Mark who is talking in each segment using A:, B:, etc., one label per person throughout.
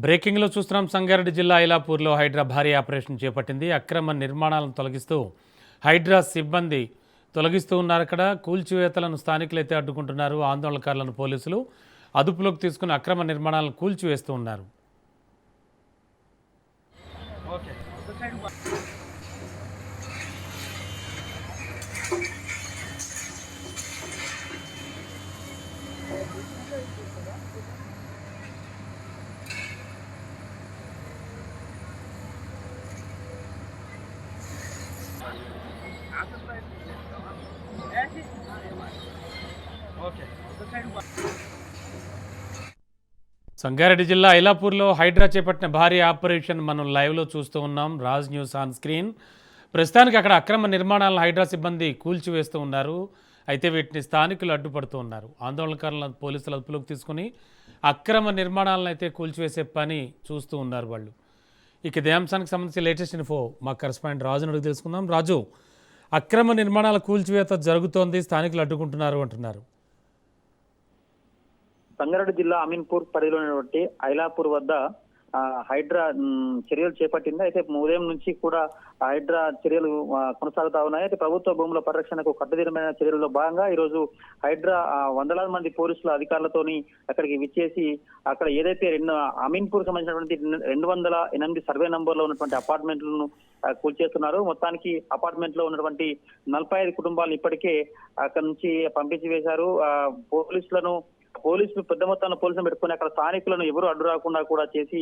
A: బ్రేకింగ్లో చూస్తున్నాం. సంగారెడ్డి జిల్లా ఐలాపూర్లో హైడ్రా భారీ ఆపరేషన్ చేపట్టింది. అక్రమ నిర్మాణాలను తొలగిస్తూ హైడ్రా సిబ్బంది తొలగిస్తూ ఉన్నారు. అక్కడ కూల్చివేతలను స్థానికులైతే అడ్డుకుంటున్నారు. ఆందోళనకారులను పోలీసులు అదుపులోకి తీసుకుని అక్రమ నిర్మాణాలను కూల్చివేస్తూ ఉన్నారు. సంగారెడ్డి జిల్లా ఐలాపూర్లో హైడ్రా చేపట్టిన భారీ ఆపరేషన్ మనం లైవ్లో చూస్తూ ఉన్నాం. Raj news on screen. ప్రస్తుతానికి అక్కడ అక్రమ నిర్మాణాలను హైడ్రా సిబ్బంది కూల్చివేస్తూ ఉన్నారు. అయితే వీటిని స్థానికులు అడ్డుపడుతూ ఉన్నారు. ఆందోళనకారులను పోలీసులు అదుపులోకి తీసుకుని అక్రమ నిర్మాణాలను అయితే కూల్చివేసే పని చూస్తూ ఉన్నారు వాళ్ళు. ఇక ఇదే అంశానికి సంబంధించి లేటెస్ట్ ఇన్ఫో మా కరెస్పాండెంట్ రాజును అడిగి తెలుసుకుందాం. రాజు, అక్రమ నిర్మాణాల కూల్చివేత జరుగుతోంది, స్థానికులు అడ్డుకుంటున్నారు అంటున్నారు.
B: సంగారెడ్డి జిల్లా అమీన్పూర్ పరిధిలోని ఐలాపూర్ వద్ద హైడ్రా చర్యలు చేపట్టింది. అయితే ఉదయం నుంచి కూడా హైడ్రా చర్యలు కొనసాగుతా ఉన్నాయి. అయితే ప్రభుత్వ భూముల పరిరక్షణకు కట్టుదిట్టమైన చర్యల్లో భాగంగా ఈ రోజు హైడ్రా వందలాది మంది పోలీసుల అధికారులతోని అక్కడికి విచ్చేసి అక్కడ ఏదైతే అమీన్పూర్ సంబంధించినటువంటి 208 సర్వే నంబర్లో ఉన్నటువంటి అపార్ట్మెంట్లను కూల్చేస్తున్నారు. మొత్తానికి అపార్ట్మెంట్ లో ఉన్నటువంటి 45 కుటుంబాలను ఇప్పటికే అక్కడ నుంచి పంపించి వేశారు. పోలీసులు పెద్ద మొత్తంలో పోలీసులు పెట్టుకుని అక్కడ స్థానికులను ఎవరు అడ్డు రాకుండా కూడా చేసి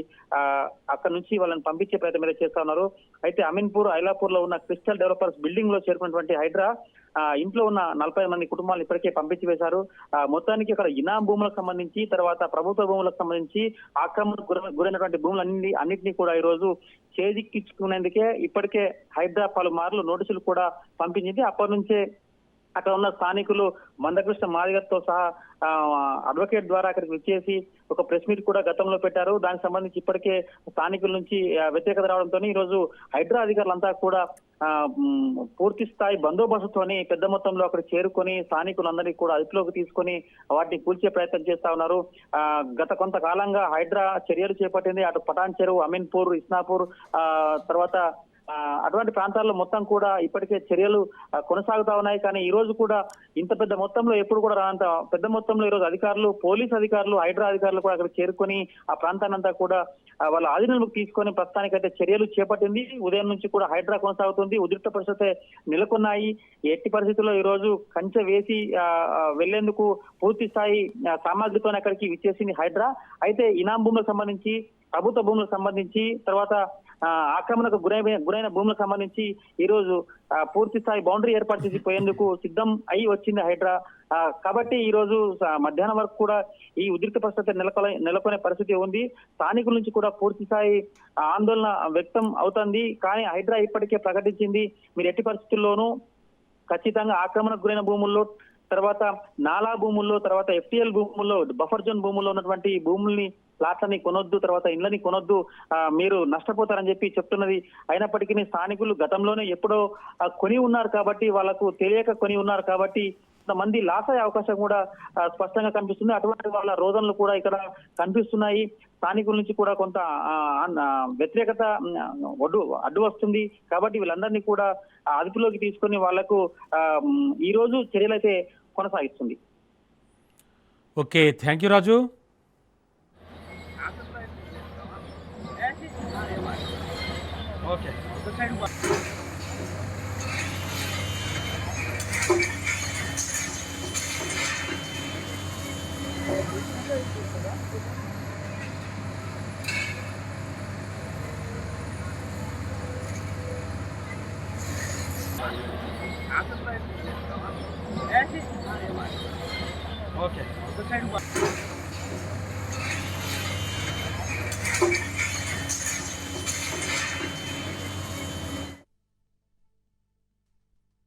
B: అక్కడ నుంచి వాళ్ళని పంపించే ప్రయత్నం మీద చేస్తా ఉన్నారు. అయితే అమీన్పూర్ ఐలాపూర్ లో ఉన్న క్రిస్టల్ డెవలపర్స్ బిల్డింగ్ లో చేరుకున్నటువంటి హైడ్రా ఇంట్లో ఉన్న 40 మంది కుటుంబాలను ఇప్పటికే పంపించి వేశారు. మొత్తానికి అక్కడ ఇనాం భూములకు సంబంధించి, తర్వాత ప్రభుత్వ భూములకు సంబంధించి ఆక్రమణకు గురైనటువంటి అన్నింటినీ కూడా ఈ రోజు చేజిక్కించుకునేందుకే ఇప్పటికే హైడ్రా పలుమార్లు నోటీసులు కూడా పంపించింది. అప్పటి నుంచే అక్కడ ఉన్న స్థానికులు మందకృష్ణ మాదిగతో సహా అడ్వకేట్ ద్వారా అక్కడికి వచ్చేసి ఒక ప్రెస్ మీట్ కూడా గతంలో పెట్టారు. దానికి సంబంధించి ఇప్పటికే స్థానికుల నుంచి వ్యతిరేకత రావడంతో ఈ రోజు హైడ్రా అధికారులంతా కూడా పూర్తి స్థాయి బందోబస్తుతోని పెద్ద మొత్తంలో అక్కడ చేరుకొని స్థానికులందరినీ కూడా అదుపులోకి తీసుకొని వాటిని కూల్చే ప్రయత్నం చేస్తా ఉన్నారు. గత కొంతకాలంగా హైడ్రా చర్యలు చేపట్టింది. అటు పటాన్ చెరువు, అమీన్పూర్, ఇస్నాపూర్, తర్వాత అటువంటి ప్రాంతాల్లో మొత్తం కూడా ఇప్పటికే చర్యలు కొనసాగుతా ఉన్నాయి. కానీ ఈ రోజు కూడా ఇంత పెద్ద మొత్తంలో ఎప్పుడు కూడా రానంత పెద్ద మొత్తంలో ఈ రోజు పోలీస్ అధికారులు, హైడ్రా అధికారులు కూడా అక్కడ చేరుకొని ఆ ప్రాంతాన్నంతా కూడా వాళ్ళ ఆధీనంలోకి తీసుకొని ప్రస్తుతానికైతే చర్యలు చేపట్టింది. ఉదయం నుంచి కూడా హైడ్రా కొనసాగుతుంది. ఉద్రిక్త పరిస్థితి నెలకొన్నాయి. ఎట్టి పరిస్థితుల్లో ఈ రోజు కంచె వేసి వెళ్లేందుకు పూర్తి స్థాయి సామాగ్రితో అక్కడికి విచ్చేసింది హైడ్రా. అయితే ఇనాం భూములకు సంబంధించి, ప్రభుత్వ భూములకు సంబంధించి, తర్వాత ఆక్రమణకు గురైన భూములకు సంబంధించి ఈ రోజు పూర్తి స్థాయి బౌండరీ ఏర్పాటు చేసి పోయేందుకు సిద్ధం అయి వచ్చింది హైడ్రా. కాబట్టి ఈ రోజు మధ్యాహ్నం వరకు కూడా ఈ ఉద్రిక్త పరిస్థితి నెలకొనే పరిస్థితి ఉంది. స్థానికుల నుంచి కూడా పూర్తి స్థాయి ఆందోళన వ్యక్తం అవుతుంది. కానీ హైడ్రా ఇప్పటికే ప్రకటించింది, మీరు ఎట్టి పరిస్థితుల్లోనూ ఖచ్చితంగా ఆక్రమణకు గురైన భూముల్లో, తర్వాత నాలా భూముల్లో, తర్వాత FTL భూముల్లో, బఫర్ జోన్ భూముల్లో ఉన్నటువంటి భూముల్ని, ప్లాట్లని కొనొద్దు, తర్వాత ఇండ్లని కొనొద్దు, మీరు నష్టపోతారని చెప్పి చెప్తున్నది. అయినప్పటికీ స్థానికులు గతంలోనే ఎప్పుడో కొని ఉన్నారు కాబట్టి, వాళ్ళకు తెలియక కొని ఉన్నారు కాబట్టి కొంతమంది లాస్ అయ్యే అవకాశం కూడా స్పష్టంగా కనిపిస్తుంది. అటువంటి వాళ్ళ రోదనలు కూడా ఇక్కడ కనిపిస్తున్నాయి. స్థానికుల నుంచి కూడా కొంత వ్యతిరేకత అడ్డు వస్తుంది. కాబట్టి వీళ్ళందరినీ కూడా అదుపులోకి తీసుకొని వాళ్లకు ఈ రోజు చర్యలైతే కొనసాగిస్తుంది.
A: Okay, thank you Raju.
B: Okay. Okay.